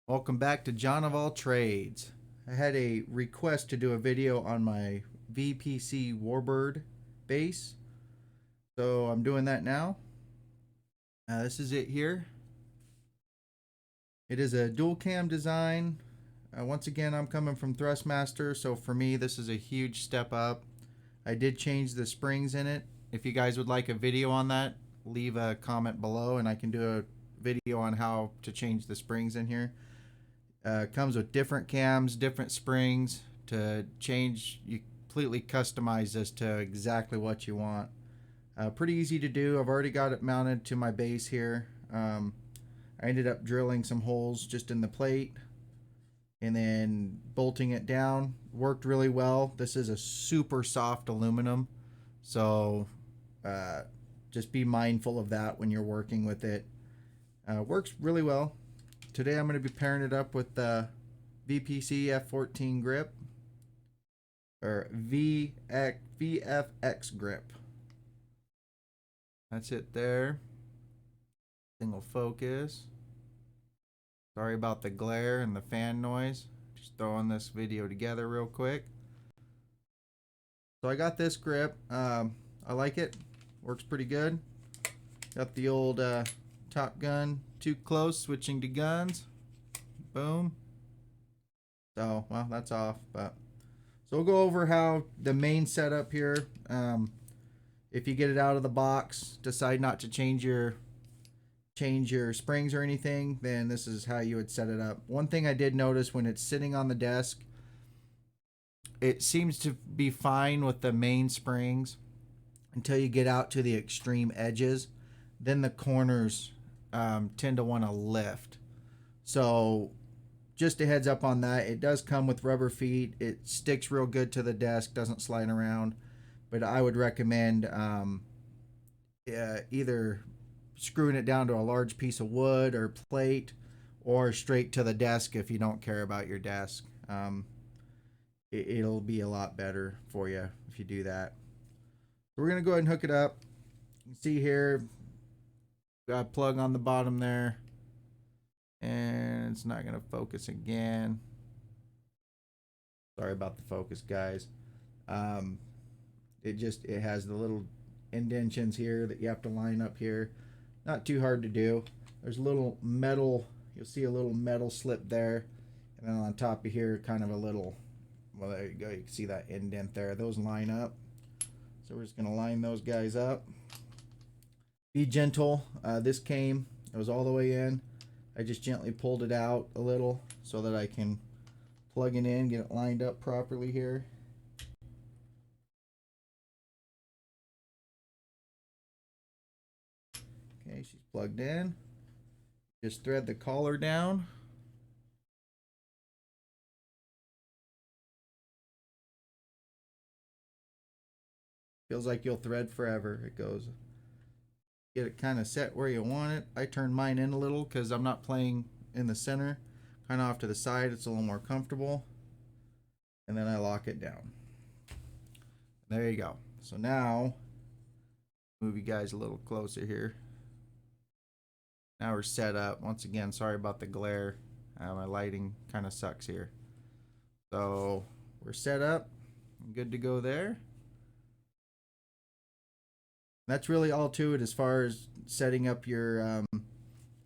Welcome back to John of All Trades. I had a request to do a video on my VPC WarBRD base, so I'm doing that now. This is it here. It is a dual cam design. Once again, I'm coming from Thrustmaster, so for me this is a huge step up. I did change the springs in it. If you guys would like a video on that, leave a comment below and I can do a video on how to change the springs in here. Comes with different cams, different springs to change. You completely customize this to exactly what you want. Pretty easy to do. I've already got it mounted to my base here. I ended up drilling some holes just in the plate and then bolting it down. Worked really well. This is a super soft aluminum, so just be mindful of that when you're working with it. Works really well. Today I'm going to be pairing it up with the VPC F14 Grip, or V.F.X grip. That's it there. Single focus. Sorry about the glare and the fan noise. Just throwing this video together real quick. So I got this grip. I like it. Works pretty good. Got the old Top Gun too close, switching to guns. Boom. So, well, that's off. But so we'll go over how the main setup here. If you get it out of the box, decide not to change your springs or anything, then this is how you would set it up. One thing I did notice when it's sitting on the desk, it seems to be fine with the main springs until you get out to the extreme edges. Then the corners tend to want to lift. So just a heads up on that. It does come with rubber feet. It sticks real good to the desk, doesn't slide around. But I would recommend either screwing it down to a large piece of wood or plate, or straight to the desk if you don't care about your desk. It'll be a lot better for you if you do that. So we're going to go ahead and hook it up. You can see here, got a plug on the bottom there, and it's not going to focus again. Sorry about the focus, guys. It has the little indentions here that you have to line up here. Not too hard to do. There's a little metal, you'll see a little metal slip there, and then on top of here kind of a little, well, there you go, you can see that indent there. Those line up, so we're just going to line those guys up. Be gentle. This came, it was all the way in. I just gently pulled it out a little so that I can plug it in, get it lined up properly here. Okay, she's plugged in. Just thread the collar down. Feels like you'll thread forever. It goes. Get it kind of set where you want it. I turn mine in a little because I'm not playing in the center. Kind of off to the side. It's a little more comfortable. And then I lock it down. There you go. So now, move you guys a little closer here. Now we're set up. Once again, sorry about the glare. My lighting kind of sucks here. So we're set up. Good to go there. That's really all to it as far as setting up your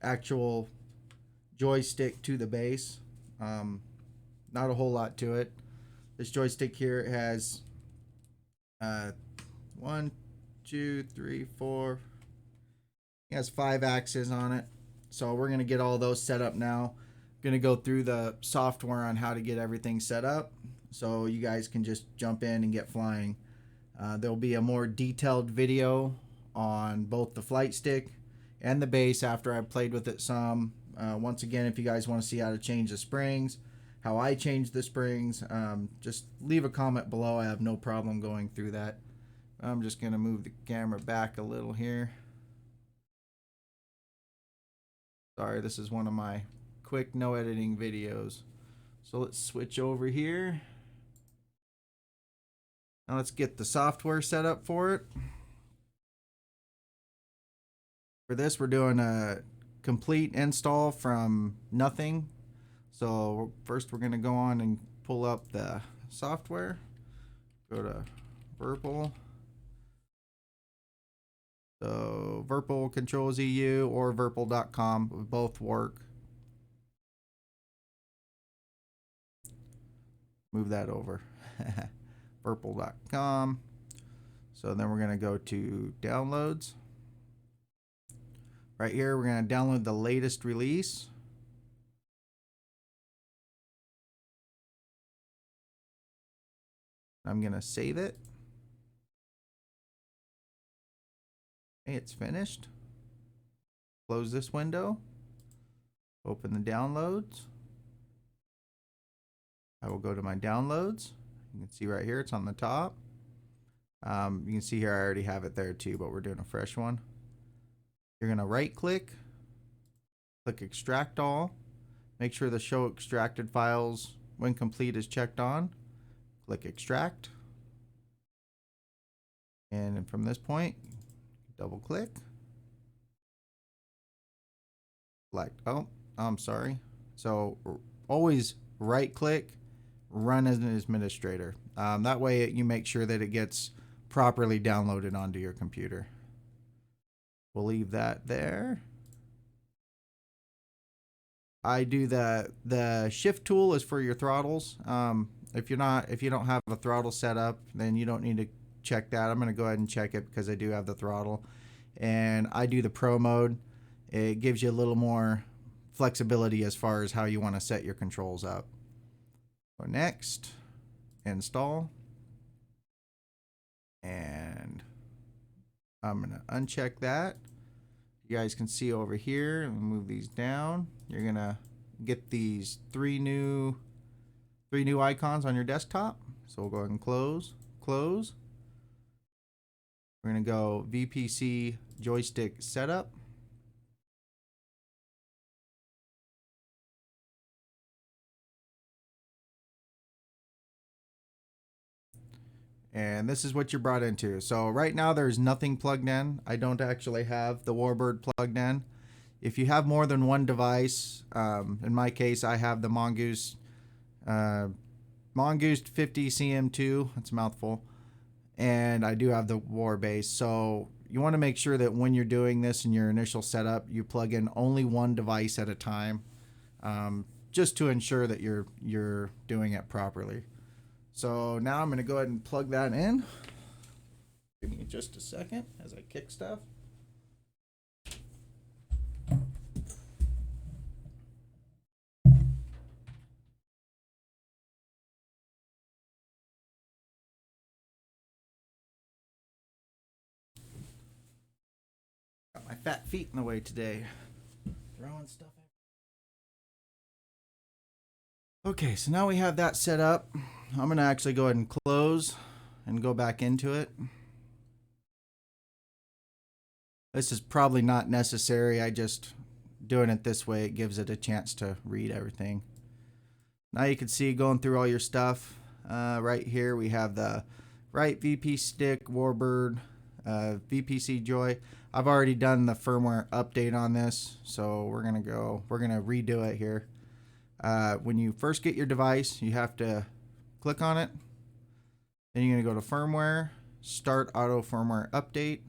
actual joystick to the base. Not a whole lot to it. This joystick here has 1, 2, 3, 4. It has 5 axes on it. So we're going to get all those set up now. I'm going to go through the software on how to get everything set up so you guys can just jump in and get flying. There'll be a more detailed video on both the flight stick and the base after I've played with it some. Once again, if you guys want to see how to change the springs, how I change the springs, just leave a comment below. I have no problem going through that. I'm just going to move the camera back a little here. Sorry, this is one of my quick no editing videos. So let's switch over here. Now let's get the software set up for it. For this, we're doing a complete install from nothing. So first we're going to go on and pull up the software. Go to Virpil. So Virpil Controls EU or Virpil.com both work. Move that over. Virpil.com. So then we're going to go to downloads. Right here, we're going to download the latest release. I'm going to save it. Okay, it's finished. Close this window. Open the downloads. I will go to my downloads. You can see right here, it's on the top. You can see here I already have it there too, but we're doing a fresh one. You're going to right click, click extract all. Make sure the show extracted files when complete is checked on. Click extract. And from this point, double click. Select, oh, I'm sorry. So always right click, run as an administrator. That way you make sure that it gets properly downloaded onto your computer. We'll leave that there. I do the shift tool is for your throttles. If you don't have a throttle set up, then you don't need to check that. I'm going to go ahead and check it because I do have the throttle. And I do the pro mode. It gives you a little more flexibility as far as how you want to set your controls up. Go next, install. And I'm going to uncheck that. You guys can see over here, and move these down. You're going to get these three new icons on your desktop. So we'll go ahead and close. We're going to go VPC joystick setup. And this is what you're brought into. So right now there's nothing plugged in. I don't actually have the WarBRD plugged in. If you have more than one device, in my case I have the Mongoose 50 CM2, it's a mouthful, and I do have the WarBRD Base. So you want to make sure that when you're doing this in your initial setup, you plug in only one device at a time, just to ensure that you're doing it properly. So now I'm going to go ahead and plug that in. Give me just a second as I kick stuff. Got my fat feet in the way today. Throwing stuff out. Okay, so now we have that set up. I'm going to actually go ahead and close and go back into it. This is probably not necessary. I just doing it this way, it gives it a chance to read everything. Now you can see going through all your stuff. Right here we have the right VP stick, WarBRD, VPC Joy. I've already done the firmware update on this, so we're gonna redo it here. When you first get your device, you have to click on it. Then you're gonna go to firmware, start auto firmware update.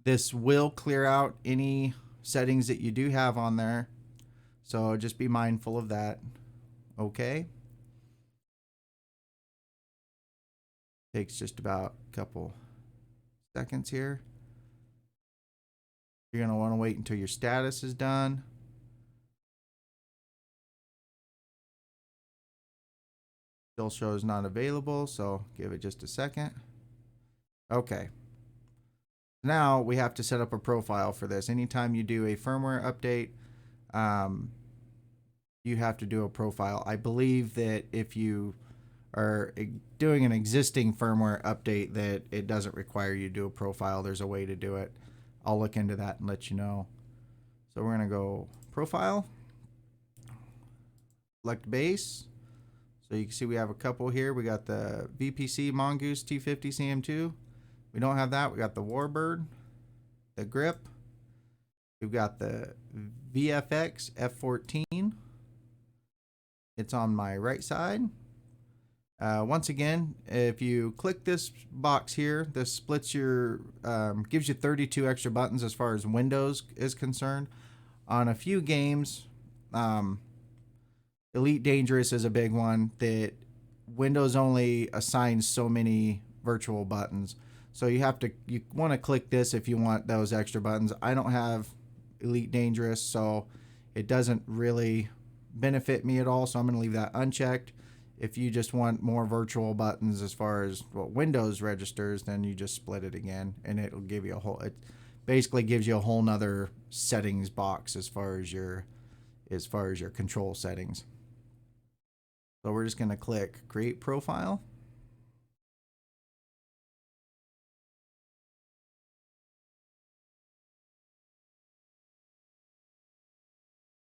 This will clear out any settings that you do have on there, so just be mindful of that. Okay. Takes just about a couple seconds here. You're going to want to wait until your status is done. Still shows not available, so give it just a second. Okay. Now we have to set up a profile for this. Anytime you do a firmware update, you have to do a profile. I believe that if you are doing an existing firmware update, that it doesn't require you to do a profile. There's a way to do it. I'll look into that and let you know. So we're going to go profile, select base. So you can see we have a couple here. We got the VPC Mongoose T50 CM2. We don't have that. We got the WarBRD, the Grip. We've got the V.F.X F14. It's on my right side. Once again, if you click this box here, this splits your, gives you 32 extra buttons as far as Windows is concerned. On a few games, Elite Dangerous is a big one that Windows only assigns so many virtual buttons. So you want to click this if you want those extra buttons. I don't have Elite Dangerous, so it doesn't really benefit me at all. So I'm going to leave that unchecked. If you just want more virtual buttons as far as what Windows registers, then you just split it again, and it'll give you it basically gives you a whole nother settings box as far as your control settings. So we're just going to click create profile.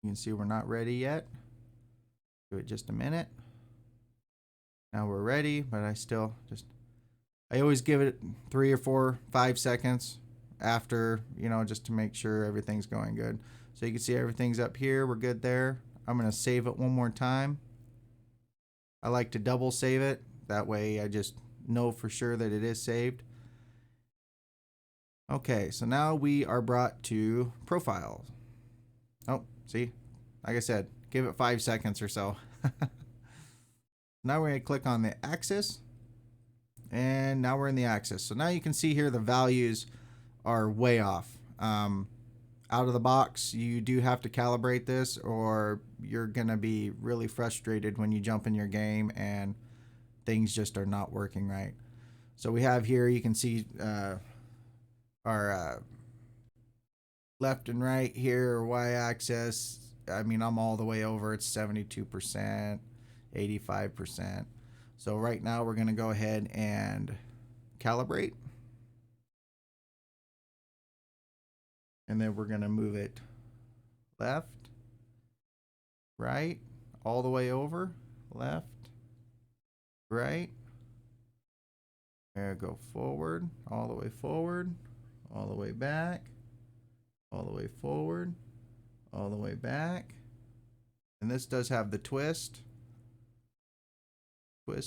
You can see we're not ready yet. Give it just a minute. Now we're ready, but I always give it 3 or 4, 5 seconds after, just to make sure everything's going good. So you can see everything's up here. We're good there. I'm going to save it one more time. I like to double save it. That way I just know for sure that it is saved. Okay, so now we are brought to profiles. Oh, see, like I said, give it 5 seconds or so. Now we're going to click on the axis, and now we're in the axis. So now you can see here the values are way off. Out of the box, you do have to calibrate this, or you're going to be really frustrated when you jump in your game and things just are not working right. So we have here, you can see our left and right here, y-axis. I mean, I'm all the way over. It's 72%, 85%. So right now we're going to go ahead and calibrate. And then we're going to move it left, right, all the way over, left, right. There, go forward, all the way forward, all the way back, all the way forward, all the way back. And this does have the twist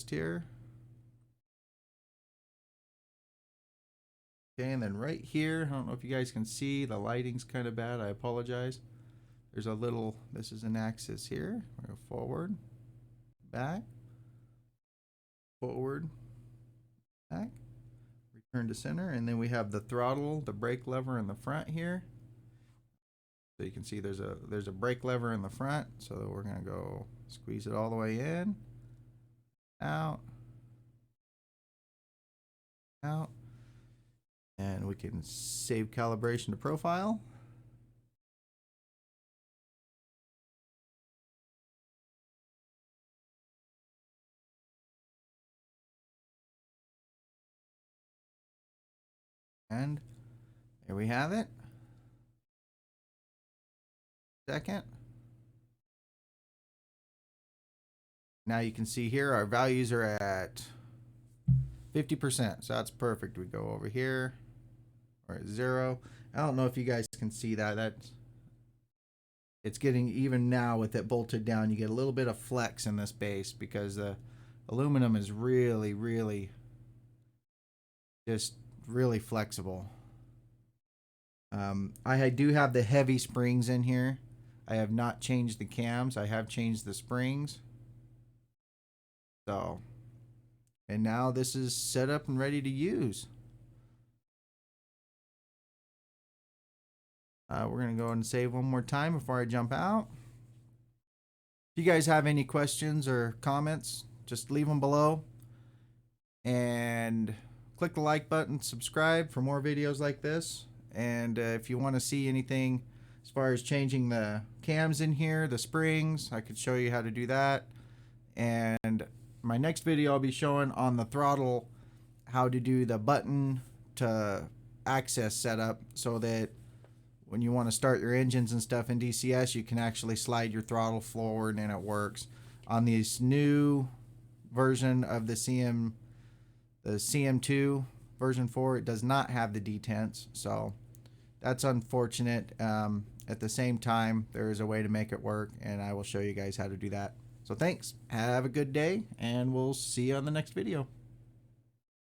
here. Okay, and then right here, I don't know if you guys can see, the lighting's kind of bad. I apologize. There's a little, this is an axis here. We're going forward, back, forward, back, return to center, and then we have the throttle, the brake lever in the front here. So you can see there's a brake lever in the front, so we're going to go squeeze it all the way in, out, out, and we can save calibration to profile. And there we have it. Second. Now you can see here our values are at 50%, so that's perfect. We go over here, we're at 0. I don't know if you guys can see that. It's getting even now with it bolted down. You get a little bit of flex in this base because the aluminum is really just really flexible. I do have the heavy springs in here. I have not changed the cams. I have changed the springs. So, and now this is set up and ready to use. We're going to go and save one more time before I jump out. If you guys have any questions or comments, just leave them below. And click the like button, subscribe for more videos like this. And if you want to see anything as far as changing the cams in here, the springs, I could show you how to do that. And my next video I'll be showing on the throttle how to do the button to access setup so that when you want to start your engines and stuff in DCS, you can actually slide your throttle forward and it works. On this new version of the CM2 version 4, it does not have the detents, so that's unfortunate. At the same time, there is a way to make it work, and I will show you guys how to do that. So thanks. Have a good day, and we'll see you on the next video.